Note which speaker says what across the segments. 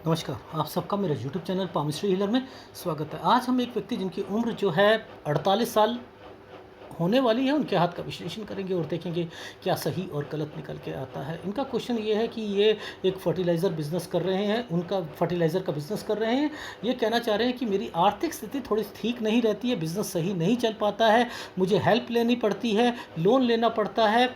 Speaker 1: नमस्कार, आप सबका मेरे यूट्यूब चैनल पामिस्ट्री हीलर में स्वागत है। आज हम एक व्यक्ति जिनकी उम्र जो है 48 साल होने वाली है, उनके हाथ का विश्लेषण करेंगे और देखेंगे क्या सही और गलत निकल के आता है। इनका क्वेश्चन ये है कि ये एक फर्टिलाइज़र बिज़नेस कर रहे हैं, उनका फर्टिलाइज़र का बिज़नेस कर रहे हैं। ये कहना चाह रहे हैं कि मेरी आर्थिक स्थिति थोड़ी ठीक नहीं रहती है, बिज़नेस सही नहीं चल पाता है, मुझे हेल्प लेनी पड़ती है, लोन लेना पड़ता है,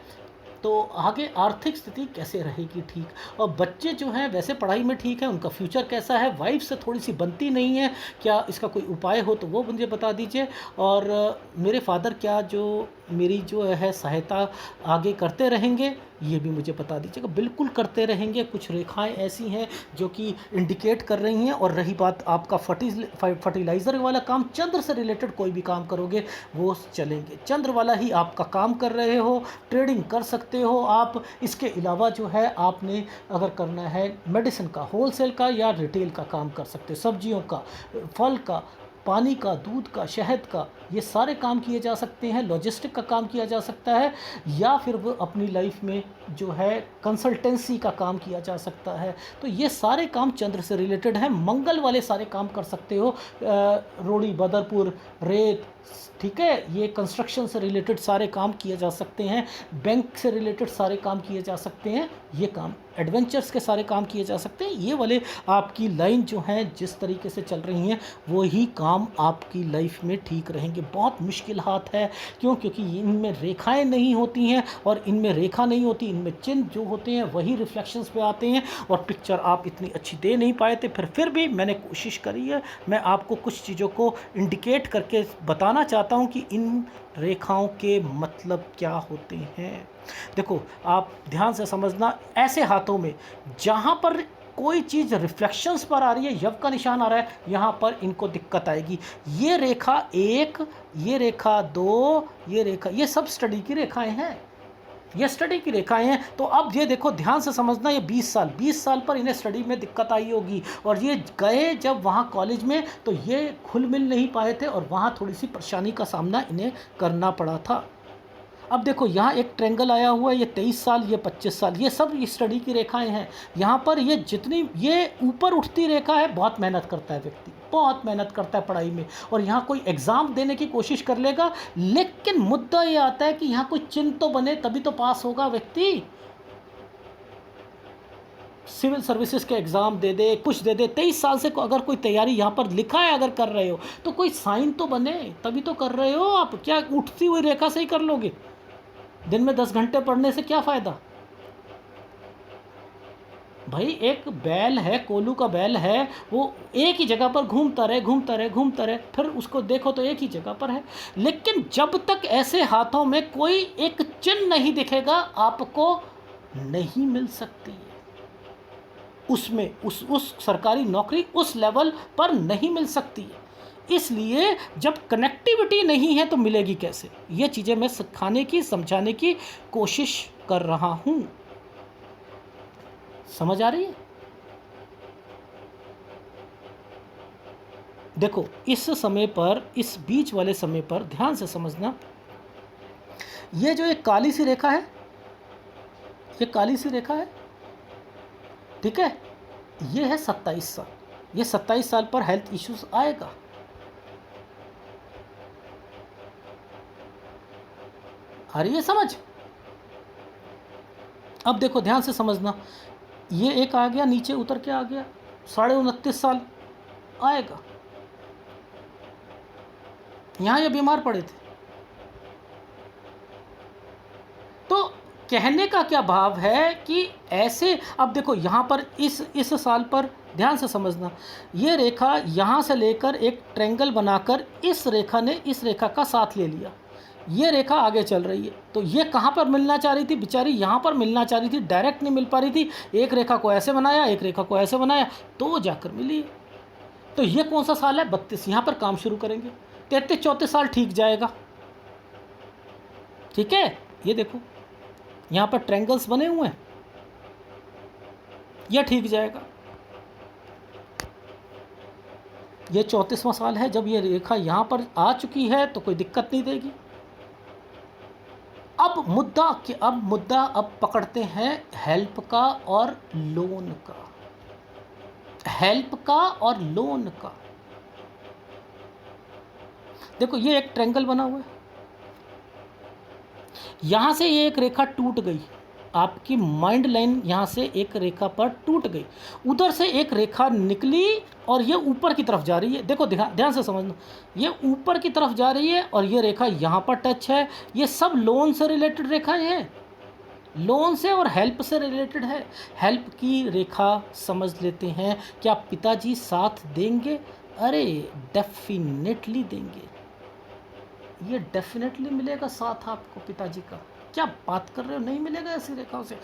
Speaker 1: तो आगे आर्थिक स्थिति कैसे रहेगी ठीक। और बच्चे जो हैं वैसे पढ़ाई में ठीक है, उनका फ्यूचर कैसा है, वाइफ से थोड़ी सी बनती नहीं है, क्या इसका कोई उपाय हो तो वो मुझे बता दीजिए। और मेरे फादर क्या जो मेरी जो है सहायता आगे करते रहेंगे, ये भी मुझे बता दीजिएगा। बिल्कुल करते रहेंगे, कुछ रेखाएं ऐसी हैं जो कि इंडिकेट कर रही हैं। और रही बात आपका फर्टिलाइज़र वाला काम, चंद्र से रिलेटेड कोई भी काम करोगे वो चलेंगे, चंद्र वाला ही आपका काम कर रहे हो, ट्रेडिंग कर सकते हो आप। इसके अलावा जो है आपने अगर करना है मेडिसिन का, होलसेल का या रिटेल का काम कर सकते हो, सब्जियों का, फल का, पानी का, दूध का, शहद का, ये सारे काम किए जा सकते हैं। लॉजिस्टिक का काम किया जा सकता है, या फिर वो अपनी लाइफ में जो है कंसल्टेंसी का काम किया जा सकता है। तो ये सारे काम चंद्र से रिलेटेड हैं। मंगल वाले सारे काम कर सकते हो, रोड़ी, बदरपुर, रेत, ठीक है, ये कंस्ट्रक्शन से रिलेटेड सारे काम किए जा सकते हैं, बैंक से रिलेटेड सारे काम किए जा सकते हैं, ये काम एडवेंचर्स के सारे काम किए जा सकते हैं। ये वाले आपकी लाइन जो हैं जिस तरीके से चल रही हैं वो ही काम आपकी लाइफ में ठीक रहेंगे। बहुत मुश्किल हाथ है, क्यों? क्योंकि इनमें रेखाएं नहीं होती हैं, और इनमें रेखा नहीं होती, इनमें चिन्ह जो होते हैं वही रिफ्लेक्शंस पे आते हैं, और पिक्चर आप इतनी अच्छी दे नहीं पाए थे। फिर भी मैंने कोशिश करी है, मैं आपको कुछ चीज़ों को इंडिकेट करके बताना चाहता हूँ कि इन रेखाओं के मतलब क्या होते हैं। देखो, आप ध्यान से समझना, ऐसे हाथों में जहाँ पर कोई चीज़ रिफ्लेक्शंस पर आ रही है, यव का निशान आ रहा है, यहाँ पर इनको दिक्कत आएगी। ये रेखा एक, ये रेखा दो, ये रेखा, ये सब स्टडी की रेखाएं हैं, ये स्टडी की रेखाएं हैं। तो अब ये देखो, ध्यान से समझना, ये 20 साल पर इन्हें स्टडी में दिक्कत आई होगी, और ये गए जब वहाँ कॉलेज में तो ये खुल मिल नहीं पाए थे, और वहाँ थोड़ी सी परेशानी का सामना इन्हें करना पड़ा था। अब देखो, यहाँ एक ट्रेंगल आया हुआ है, ये 23 साल, ये 25 साल, ये सब स्टडी की रेखाएं हैं। यहाँ पर ये जितनी ये ऊपर उठती रेखा है, बहुत मेहनत करता है व्यक्ति, बहुत मेहनत करता है पढ़ाई में, और यहाँ कोई एग्ज़ाम देने की कोशिश कर लेगा, लेकिन मुद्दा ये आता है कि यहाँ कोई चिन्ह तो बने तभी तो पास होगा व्यक्ति। सिविल सर्विसेज के एग्ज़ाम दे दे, कुछ दे दे, 23 साल से अगर कोई तैयारी यहाँ पर लिखा है, अगर कर रहे हो तो कोई साइन तो बने तभी तो कर रहे हो आप। क्या उठती हुई रेखा से ही कर लोगे? दिन में 10 घंटे पढ़ने से क्या फ़ायदा भाई? एक बैल है, कोल्हू का बैल है, वो एक ही जगह पर घूमता रहे, घूमता रहे, घूमता रहे, फिर उसको देखो तो एक ही जगह पर है। लेकिन जब तक ऐसे हाथों में कोई एक चिन्ह नहीं दिखेगा, आपको नहीं मिल सकती है उसमें, उस सरकारी नौकरी उस लेवल पर नहीं मिल सकती है। इसलिए जब कनेक्टिविटी नहीं है तो मिलेगी कैसे? ये चीज़ें मैं सिखाने की, समझाने की कोशिश कर रहा हूँ। समझ आ रही है? देखो, इस समय पर, इस बीच वाले समय पर ध्यान से समझना, ये जो एक काली सी रेखा है, ये काली सी रेखा है, ठीक है, ये है 27 साल। ये 27 साल पर हेल्थ इश्यूज आएगा। आ रही है समझ? अब देखो, ध्यान से समझना, ये एक आ गया, नीचे उतर के आ गया, 29.5 साल आएगा। यहाँ ये बीमार पड़े थे। तो कहने का क्या भाव है कि ऐसे, अब देखो यहाँ पर इस साल पर ध्यान से समझना, ये रेखा यहाँ से लेकर एक ट्रेंगल बनाकर इस रेखा ने इस रेखा का साथ ले लिया, ये रेखा आगे चल रही है। तो ये कहाँ पर मिलना चाह रही थी बेचारी? यहाँ पर मिलना चाह रही थी, डायरेक्ट नहीं मिल पा रही थी। एक रेखा को ऐसे बनाया, एक रेखा को ऐसे बनाया, तो जाकर मिली। तो ये कौन सा साल है? 32। यहाँ पर काम शुरू करेंगे, 33-34 साल ठीक जाएगा, ठीक है। ये देखो, यहाँ पर ट्रायंगल्स बने हुए हैं, यह ठीक जाएगा। ये 34वां साल है, जब ये रेखा यहाँ पर आ चुकी है तो कोई दिक्कत नहीं देगी। अब पकड़ते हैं हेल्प का और लोन का। हेल्प का और लोन का। देखो ये एक ट्रायंगल बना हुआ है, यहाँ से ये एक रेखा टूट गई, आपकी माइंड लाइन यहाँ से एक रेखा पर टूट गई, उधर से एक रेखा निकली और ये ऊपर की तरफ जा रही है। देखो ध्यान से समझना, ये ऊपर की तरफ जा रही है और ये रेखा यहाँ पर टच है। ये सब लोन से रिलेटेड रेखाएं हैं, लोन से और हेल्प से रिलेटेड है। हेल्प की रेखा समझ लेते हैं, क्या पिताजी साथ देंगे? अरे डेफिनेटली देंगे, ये डेफिनेटली मिलेगा साथ आपको पिताजी का। क्या बात कर रहे हो, नहीं मिलेगा ऐसी रेखाओं से।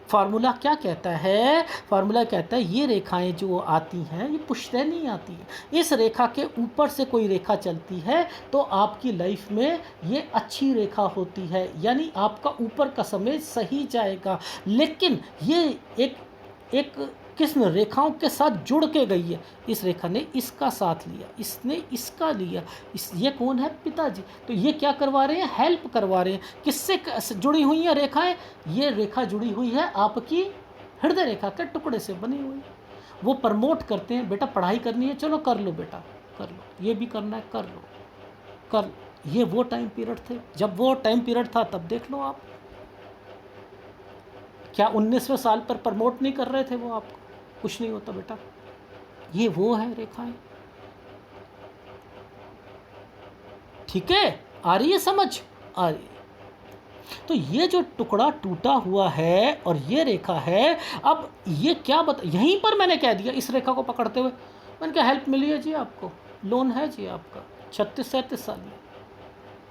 Speaker 1: फार्मूला क्या कहता है? फार्मूला कहता है ये रेखाएं जो आती हैं ये पुश्तैनी नहीं आती है। इस रेखा के ऊपर से कोई रेखा चलती है तो आपकी लाइफ में ये अच्छी रेखा होती है, यानी आपका ऊपर का समय सही जाएगा। लेकिन ये एक किस्म रेखाओं के साथ जुड़ के गई है। इस रेखा ने इसका साथ लिया, इसने इसका लिया, ये कौन है? पिताजी। तो ये क्या करवा रहे हैं? हेल्प करवा रहे हैं। किससे जुड़ी हुई है रेखाएं? ये रेखा जुड़ी हुई है आपकी हृदय रेखा के टुकड़े से बनी हुई। वो प्रमोट करते हैं, बेटा पढ़ाई करनी है, चलो कर लो बेटा, कर लो, ये भी करना है, कर लो, कर लो। ये वो टाइम पीरियड थे, जब वो टाइम पीरियड था तब देख लो आप, क्या 19वें साल पर प्रमोट नहीं कर रहे थे वो आपको? कुछ नहीं होता बेटा। ये वो है रेखाएं, ठीक है? आ रही है समझ? आ रही है। तो ये जो टुकड़ा टूटा हुआ है और ये रेखा है, अब ये क्या यहीं पर मैंने कह दिया इस रेखा को पकड़ते हुए, मैंने कहा हेल्प मिली है जी आपको, लोन है जी आपका 36-37 साल में।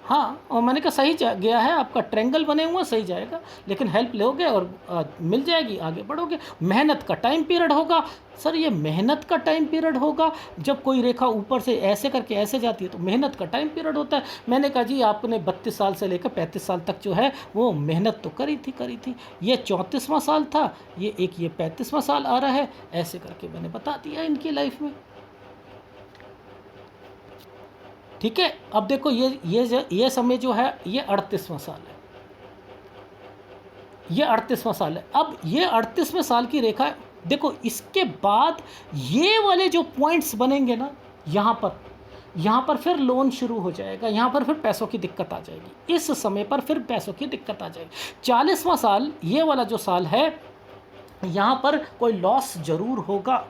Speaker 1: हाँ, और मैंने कहा सही गया है आपका, ट्रायंगल बने हुए सही जाएगा, लेकिन हेल्प लोगे और मिल जाएगी, आगे बढ़ोगे। मेहनत का टाइम पीरियड होगा। सर ये मेहनत का टाइम पीरियड होगा? जब कोई रेखा ऊपर से ऐसे करके ऐसे जाती है तो मेहनत का टाइम पीरियड होता है। मैंने कहा जी आपने 32 साल से लेकर 35 साल तक जो है वो मेहनत तो करी थी। ये 34वां साल था, ये 35वां साल आ रहा है, ऐसे करके मैंने बता दिया इनकी लाइफ में। ठीक है, अब देखो ये समय जो है ये 38वां साल है, ये 38वां साल है। अब ये 38वें साल की रेखा देखो, इसके बाद ये वाले जो पॉइंट्स बनेंगे ना, यहाँ पर फिर लोन शुरू हो जाएगा, यहाँ पर फिर पैसों की दिक्कत आ जाएगी। इस समय पर फिर पैसों की दिक्कत आ जाएगी। 40वां साल ये वाला जो साल है, यहाँ पर कोई लॉस जरूर होगा,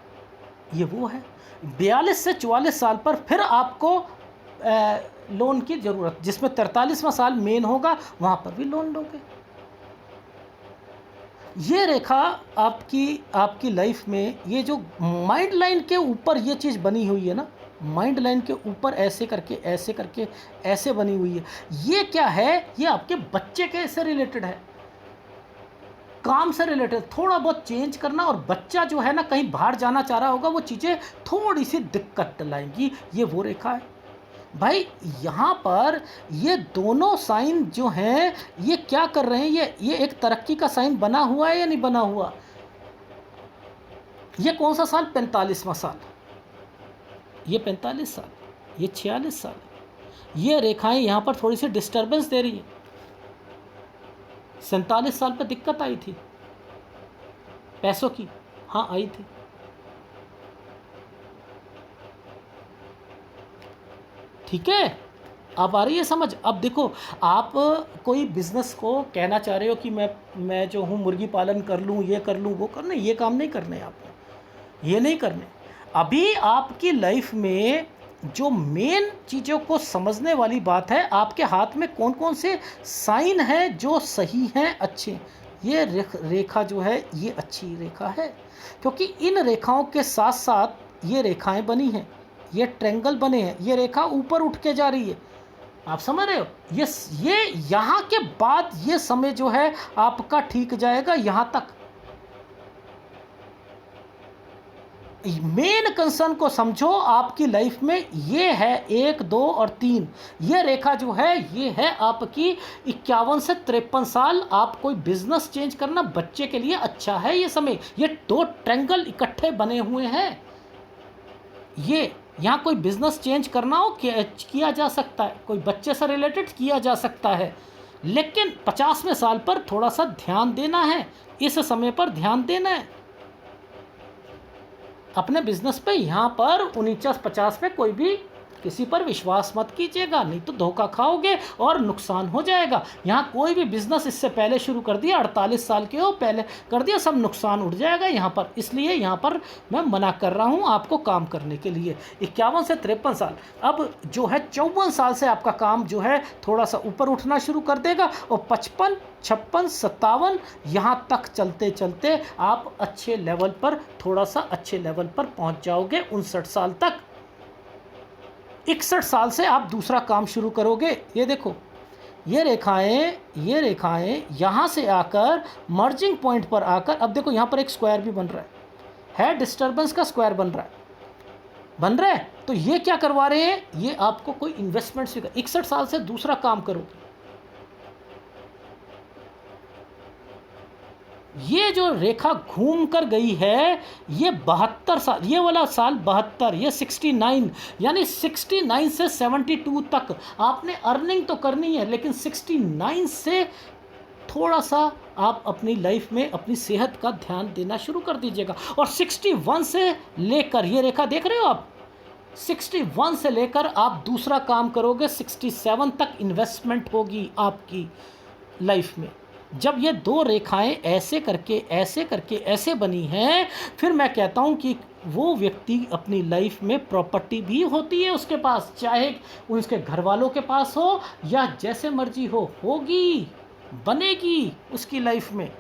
Speaker 1: ये वो है। 42 से 44 साल पर फिर आपको लोन की ज़रूरत, जिसमें 43वां साल मेन होगा, वहाँ पर भी लोन लोगे। ये रेखा आपकी लाइफ में, ये जो माइंड लाइन के ऊपर ये चीज़ बनी हुई है ना, माइंड लाइन के ऊपर ऐसे करके ऐसे बनी हुई है, ये क्या है? ये आपके बच्चे के से रिलेटेड है, काम से रिलेटेड। थोड़ा बहुत चेंज करना, और बच्चा जो है ना कहीं बाहर जाना चाह रहा होगा, वो चीज़ें थोड़ी सी दिक्कत लाएंगी। ये वो रेखा है भाई। यहाँ पर ये दोनों साइन जो हैं ये क्या कर रहे हैं? ये एक तरक्की का साइन बना हुआ है या नहीं बना हुआ? ये कौन सा साल? 45वां साल। ये 45 साल, ये 46 साल। ये रेखाएं यहाँ पर थोड़ी सी डिस्टर्बेंस दे रही है। 47 साल पर दिक्कत आई थी पैसों की, हाँ आई थी। ठीक है, अब आ रही है समझ? अब देखो, आप कोई बिज़नेस को कहना चाह रहे हो कि मैं जो हूँ मुर्गी पालन कर लूँ, ये कर लूँ, वो करना, ये काम नहीं करने आपको, ये नहीं करने। अभी आपकी लाइफ में जो मेन चीज़ों को समझने वाली बात है, आपके हाथ में कौन कौन से साइन हैं जो सही हैं, अच्छे। ये रेखा जो है ये अच्छी रेखा है, क्योंकि इन रेखाओं के साथ साथ ये रेखाएं बनी हैं, ये ट्रायंगल बने हैं, ये रेखा ऊपर उठ के जा रही है। आप समझ रहे हो? ये यहाँ के बाद ये समय जो है आपका ठीक जाएगा यहाँ तक। मेन कंसर्न को समझो आपकी लाइफ में, ये है 1, 2 और 3। ये रेखा जो है ये है आपकी 51 से 53 साल। आप कोई बिजनेस चेंज करना बच्चे के लिए अच्छा है ये समय। ये 2 ट्रायंगल इकट्ठे बने हुए हैं। ये यहाँ कोई बिजनेस चेंज करना हो किया जा सकता है, कोई बच्चे से रिलेटेड किया जा सकता है, लेकिन 50वें साल पर थोड़ा सा ध्यान देना है, इस समय पर ध्यान देना है। अपने बिजनेस पे यहाँ पर 49-50 पे कोई भी किसी पर विश्वास मत कीजिएगा, नहीं तो धोखा खाओगे और नुकसान हो जाएगा। यहाँ कोई भी बिजनेस इससे पहले शुरू कर दिया, 48 साल के हो पहले कर दिया, सब नुकसान उठ जाएगा यहाँ पर। इसलिए यहाँ पर मैं मना कर रहा हूँ आपको काम करने के लिए। 51 से 53 साल, अब जो है 54 साल से आपका काम जो है थोड़ा सा ऊपर उठना शुरू कर देगा, और 55, 56, 57 यहाँ तक चलते चलते आप अच्छे लेवल पर, थोड़ा सा अच्छे लेवल पर पहुँच जाओगे 59 साल तक। 61 साल से आप दूसरा काम शुरू करोगे। ये देखो, ये रेखाएं यहाँ से आकर मर्जिंग पॉइंट पर आकर, अब देखो यहाँ पर एक स्क्वायर भी बन रहा है डिस्टर्बेंस का स्क्वायर बन रहा है। तो ये क्या करवा रहे हैं, ये आपको कोई इन्वेस्टमेंट से 61 साल से दूसरा काम करोगे। ये जो रेखा घूम कर गई है, ये 72 साल, ये वाला साल 72, ये 69, यानी 69 से 72 तक आपने अर्निंग तो करनी है, लेकिन 69 से थोड़ा सा आप अपनी लाइफ में अपनी सेहत का ध्यान देना शुरू कर दीजिएगा। और 61 से लेकर, ये रेखा देख रहे हो आप, 61 से लेकर आप दूसरा काम करोगे, 67 तक इन्वेस्टमेंट होगी आपकी लाइफ में। जब ये दो रेखाएं ऐसे करके ऐसे बनी हैं, फिर मैं कहता हूं कि वो व्यक्ति अपनी लाइफ में प्रॉपर्टी भी होती है उसके पास, चाहे उसके घर वालों के पास हो या जैसे मर्जी हो, होगी, बनेगी उसकी लाइफ में,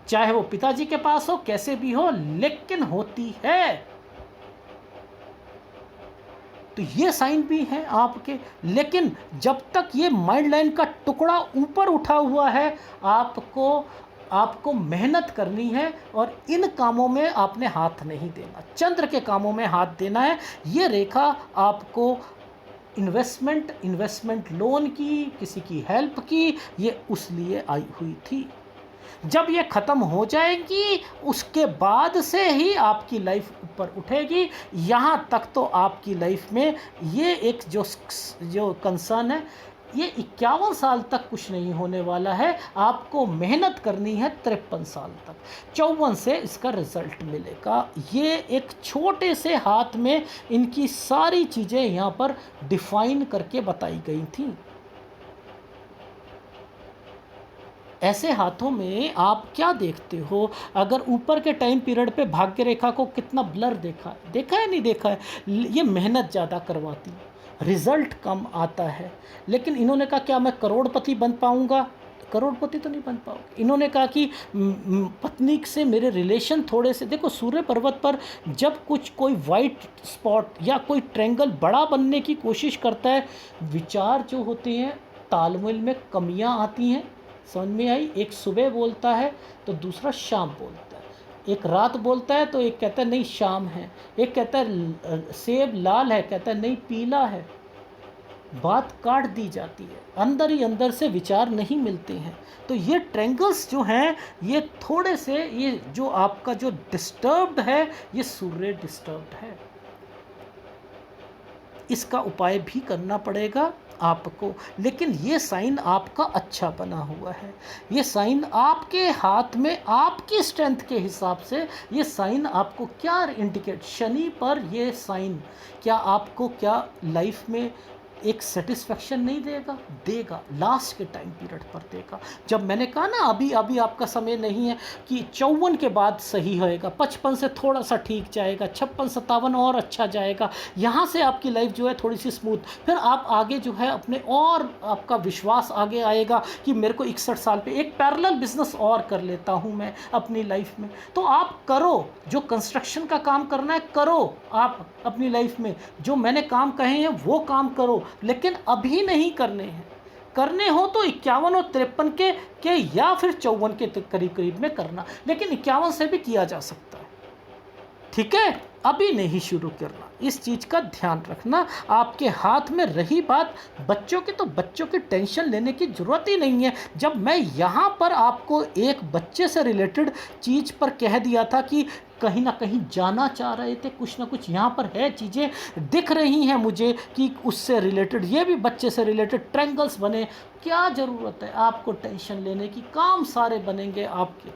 Speaker 1: चाहे वो पिताजी के पास हो, कैसे भी हो, लेकिन होती है। तो ये साइन भी हैं आपके, लेकिन जब तक ये माइंड लाइन का टुकड़ा ऊपर उठा हुआ है, आपको मेहनत करनी है और इन कामों में आपने हाथ नहीं देना, चंद्र के कामों में हाथ देना है। ये रेखा आपको इन्वेस्टमेंट लोन की, किसी की हेल्प की, ये उस लिए आई हुई थी। जब ये ख़त्म हो जाएगी, उसके बाद से ही आपकी लाइफ ऊपर उठेगी। यहाँ तक तो आपकी लाइफ में ये एक जो कंसर्न है, ये 51 साल तक कुछ नहीं होने वाला है। आपको मेहनत करनी है 53 साल तक, 54 से इसका रिज़ल्ट मिलेगा। ये एक छोटे से हाथ में इनकी सारी चीज़ें यहाँ पर डिफाइन करके बताई गई थी। ऐसे हाथों में आप क्या देखते हो? अगर ऊपर के टाइम पीरियड पे भाग्य रेखा को कितना ब्लर देखा है नहीं देखा है, ये मेहनत ज़्यादा करवाती है, रिज़ल्ट कम आता है। लेकिन इन्होंने कहा क्या मैं करोड़पति बन पाऊँगा? करोड़पति तो नहीं बन पाओगे। इन्होंने कहा कि पत्नी से मेरे रिलेशन थोड़े से, देखो सूर्य पर्वत पर जब कोई वाइट स्पॉट या कोई ट्रेंगल बड़ा बनने की कोशिश करता है, विचार जो होते हैं तालमेल में कमियां आती हैं। समझ में आई? एक सुबह बोलता है तो दूसरा शाम बोलता है, एक रात बोलता है तो एक कहता है नहीं शाम है, एक कहता है सेब लाल है, कहता है नहीं पीला है। बात काट दी जाती है, अंदर ही अंदर से विचार नहीं मिलते हैं। तो ये ट्रेंगल्स जो हैं, ये थोड़े से, ये जो आपका जो डिस्टर्ब्ड है, ये सूर्य डिस्टर्ब्ड है। इसका उपाय भी करना पड़ेगा आपको। लेकिन ये साइन आपका अच्छा बना हुआ है, ये साइन आपके हाथ में, आपकी स्ट्रेंथ के हिसाब से ये साइन आपको क्या इंडिकेट, शनि पर ये साइन क्या आपको क्या लाइफ में एक सेटिस्फेक्शन नहीं देगा? देगा, लास्ट के टाइम पीरियड पर देगा। जब मैंने कहा ना अभी आपका समय नहीं है कि 54 के बाद सही होएगा, 55 से थोड़ा सा ठीक जाएगा, 56-57 और अच्छा जाएगा, यहाँ से आपकी लाइफ जो है थोड़ी सी स्मूथ, फिर आप आगे जो है अपने, और आपका विश्वास आगे आएगा कि मेरे को 61 साल पे एक पैरेलल बिजनेस और कर लेता हूँ मैं अपनी लाइफ में। तो आप करो, जो कंस्ट्रक्शन का काम करना है करो, आप अपनी लाइफ में जो मैंने काम कहे हैं वो काम करो, लेकिन अभी नहीं करने हैं। करने हो तो 51 और 53 के या फिर 54 के करीब करीब में करना, लेकिन 51 से भी किया जा सकता है, ठीक है? अभी नहीं शुरू करना, इस चीज़ का ध्यान रखना। आपके हाथ में रही बात बच्चों की, तो बच्चों की टेंशन लेने की ज़रूरत ही नहीं है। जब मैं यहाँ पर आपको एक बच्चे से रिलेटेड चीज़ पर कह दिया था कि कहीं ना कहीं जाना चाह रहे थे, कुछ ना कुछ यहाँ पर है, चीज़ें दिख रही हैं मुझे कि उससे रिलेटेड, ये भी बच्चे से रिलेटेड ट्रेंगल्स बने, क्या ज़रूरत है आपको टेंशन लेने की? काम सारे बनेंगे आपके।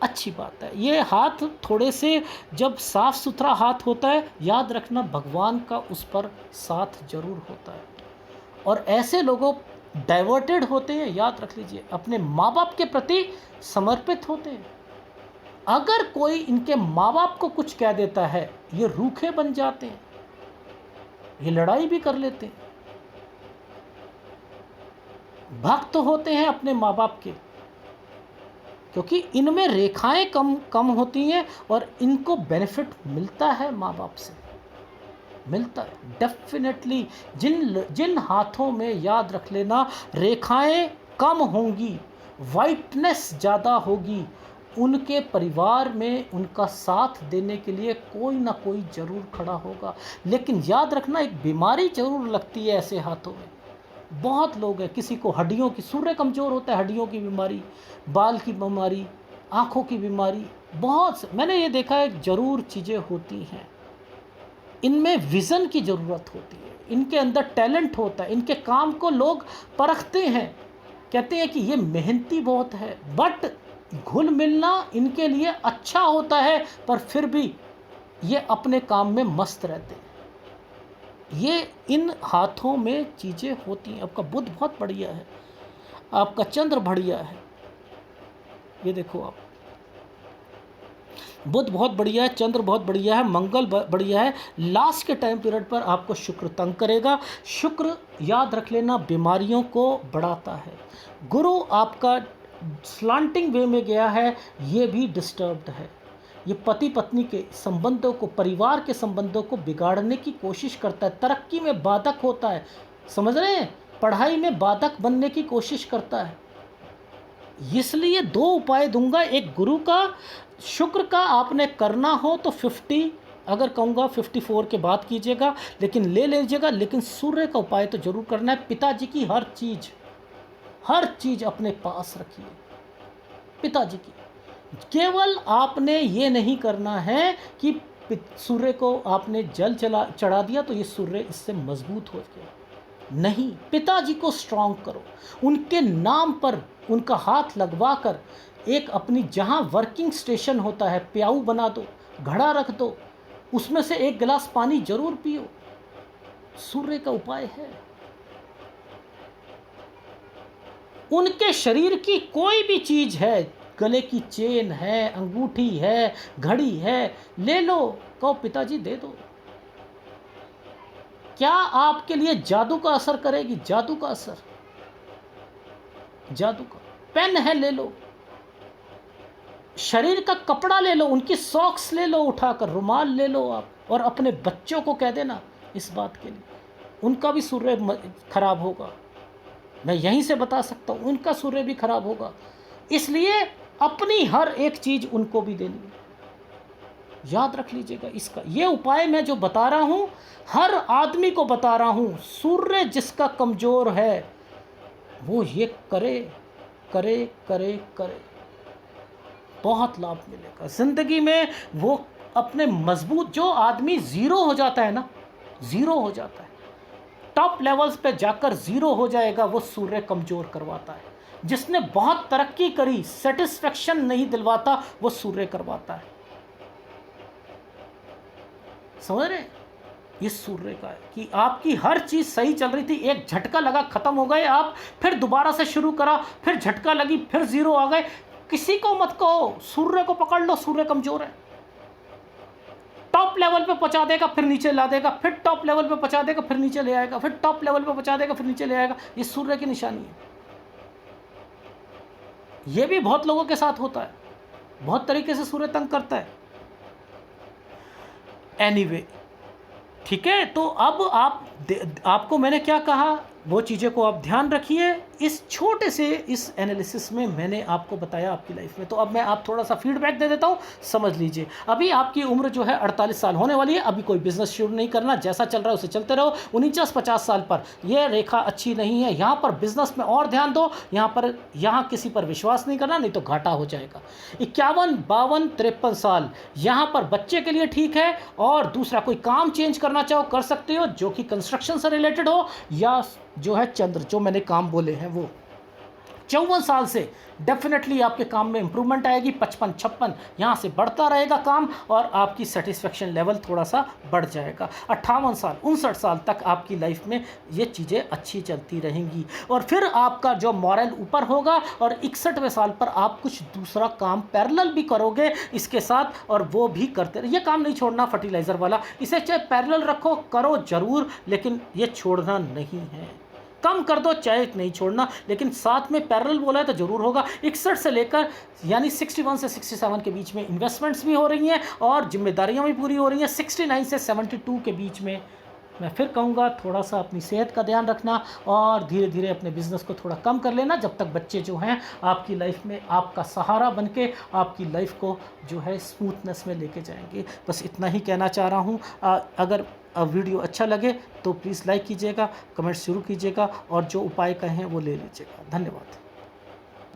Speaker 1: अच्छी बात है। ये हाथ थोड़े से जब साफ सुथरा हाथ होता है, याद रखना भगवान का उस पर साथ जरूर होता है। और ऐसे लोगों डाइवर्टेड होते हैं, याद रख लीजिए, अपने माँ बाप के प्रति समर्पित होते हैं। अगर कोई इनके माँ बाप को कुछ कह देता है, ये रूखे बन जाते हैं, ये लड़ाई भी कर लेते हैं। भक्त होते हैं अपने माँ बाप के, क्योंकि इनमें रेखाएं कम कम होती हैं और इनको बेनिफिट मिलता है माँ बाप से, मिलता है डेफिनेटली। जिन जिन हाथों में, याद रख लेना, रेखाएं कम होंगी, वाइटनेस ज़्यादा होगी, उनके परिवार में उनका साथ देने के लिए कोई ना कोई ज़रूर खड़ा होगा। लेकिन याद रखना, एक बीमारी ज़रूर लगती है ऐसे हाथों में। बहुत लोग हैं, किसी को हड्डियों की, सूर्य कमज़ोर होता है, हड्डियों की बीमारी, बाल की बीमारी, आँखों की बीमारी, मैंने ये देखा है, ज़रूर चीज़ें होती हैं। इनमें विज़न की ज़रूरत होती है, इनके अंदर टैलेंट होता है, इनके काम को लोग परखते हैं, कहते हैं कि ये मेहनती बहुत है, बट घुल मिलना इनके लिए अच्छा होता है, पर फिर भी ये अपने काम में मस्त रहते हैं। ये इन हाथों में चीज़ें होती हैं। आपका बुध बहुत बढ़िया है, आपका चंद्र बढ़िया है, ये देखो आप, बुध बहुत बढ़िया है, चंद्र बहुत बढ़िया है, मंगल बढ़िया है। लास्ट के टाइम पीरियड पर आपको शुक्र तंग करेगा। शुक्र, याद रख लेना, बीमारियों को बढ़ाता है। गुरु आपका स्लांटिंग वे में गया है, ये भी डिस्टर्ब्ड है। ये पति पत्नी के संबंधों को, परिवार के संबंधों को बिगाड़ने की कोशिश करता है, तरक्की में बाधक होता है, समझ रहे हैं, पढ़ाई में बाधक बनने की कोशिश करता है। इसलिए दो उपाय दूंगा, एक गुरु का, शुक्र का आपने करना हो तो 50, अगर कहूँगा 54 के बाद कीजिएगा, लेकिन ले लीजिएगा। लेकिन सूर्य का उपाय तो जरूर करना है। पिताजी की हर चीज़ अपने पास रखिए, पिताजी की। केवल आपने ये नहीं करना है कि सूर्य को आपने जल चढ़ा दिया तो ये सूर्य इससे मजबूत हो गया, नहीं, पिताजी को स्ट्रांग करो, उनके नाम पर उनका हाथ लगवा कर एक अपनी, जहाँ वर्किंग स्टेशन होता है, प्याऊ बना दो, घड़ा रख दो, उसमें से एक गिलास पानी जरूर पियो। सूर्य का उपाय है। उनके शरीर की कोई भी चीज है, गले की चेन है, अंगूठी है, घड़ी है, ले लो, कहो पिताजी दे दो। क्या आपके लिए जादू का असर करेगी? जादू का असर, जादू का। पेन है, ले लो। शरीर का कपड़ा ले लो, उनकी सॉक्स ले लो उठाकर, रुमाल ले लो आप, और अपने बच्चों को कह देना इस बात के लिए। उनका भी सूर्य खराब होगा, मैं यहीं से बता सकता हूँ, उनका सूर्य भी खराब होगा। इसलिए अपनी हर एक चीज उनको भी देनी है। याद रख लीजिएगा इसका, ये उपाय मैं जो बता रहा हूँ, हर आदमी को बता रहा हूँ। सूर्य जिसका कमजोर है वो ये करे करे करे करे, बहुत लाभ मिलेगा जिंदगी में। वो अपने मजबूत, जो आदमी जीरो हो जाता है ना, जीरो हो जाता है, टॉप लेवल्स पे जाकर जीरो हो जाएगा, वो सूर्य कमजोर करवाता है। जिसने बहुत तरक्की करी, सेटिस्फेक्शन नहीं दिलवाता, वो सूर्य करवाता है। समझ रहे? ये सूर्य का है कि आपकी हर चीज सही चल रही थी, एक झटका लगा, खत्म हो गए आप, फिर दोबारा से शुरू करा, फिर झटका लगी, फिर जीरो आ गए। किसी को मत कहो, सूर्य को पकड़ लो, सूर्य कमजोर है। टॉप लेवल पे पहुंचा देगा, फिर नीचे ला देगा, फिर टॉप लेवल पे पहुंचा देगा, फिर नीचे ले आएगा, फिर टॉप लेवल पे पहुंचा देगा, फिर नीचे ले आएगा। ये सूर्य की निशानी है। ये भी बहुत लोगों के साथ होता है, बहुत तरीके से सूर्य तंग करता है। एनीवे, ठीक है। तो अब आपको मैंने क्या कहा, वो चीज़ें को आप ध्यान रखिए। इस छोटे से इस एनालिसिस में मैंने आपको बताया आपकी लाइफ में। तो अब मैं आप थोड़ा सा फीडबैक दे देता हूँ, समझ लीजिए। अभी आपकी उम्र जो है 48 साल होने वाली है। अभी कोई बिजनेस शुरू नहीं करना, जैसा चल रहा है उसे चलते रहो। 49-50 साल पर यह रेखा अच्छी नहीं है, यहाँ पर बिजनेस में और ध्यान दो। यहाँ किसी पर विश्वास नहीं करना, नहीं तो घाटा हो जाएगा। 51, 52, 53 साल यहाँ पर बच्चे के लिए ठीक है। और दूसरा, कोई काम चेंज करना चाहो कर सकते हो, जो कि कंस्ट्रक्शन से रिलेटेड हो, या जो है चंद्र, जो मैंने काम बोले हैं वो। 54 साल से डेफिनेटली आपके काम में इंप्रूवमेंट आएगी। 55-56 यहाँ से बढ़ता रहेगा काम और आपकी सेटिस्फेक्शन लेवल थोड़ा सा बढ़ जाएगा। 58 साल 59 साल तक आपकी लाइफ में ये चीज़ें अच्छी चलती रहेंगी और फिर आपका जो मॉरल ऊपर होगा और 61वें साल पर आप कुछ दूसरा काम पैरेलल भी करोगे इसके साथ और वो भी करते रहे। ये काम नहीं छोड़ना फर्टिलाइज़र वाला, इसे चाहे पैरेलल रखो, करो ज़रूर, लेकिन ये छोड़ना नहीं है। कम कर दो चाहे नहीं छोड़ना, लेकिन साथ में पैरेलल बोला है तो ज़रूर होगा। 61 से लेकर यानी 61 से 67 के बीच में इन्वेस्टमेंट्स भी हो रही हैं और जिम्मेदारियां भी पूरी हो रही हैं। 69 से 72 के बीच में मैं फिर कहूँगा थोड़ा सा अपनी सेहत का ध्यान रखना और धीरे धीरे अपने बिज़नेस को थोड़ा कम कर लेना, जब तक बच्चे जो हैं आपकी लाइफ में आपका सहारा बन के आपकी लाइफ को जो है स्मूथनेस में लेके जाएंगे। बस इतना ही कहना चाह रहा हूँ। अगर वीडियो अच्छा लगे तो प्लीज़ लाइक कीजिएगा, कमेंट शुरू कीजिएगा और जो उपाय कहें वो ले लीजिएगा। धन्यवाद।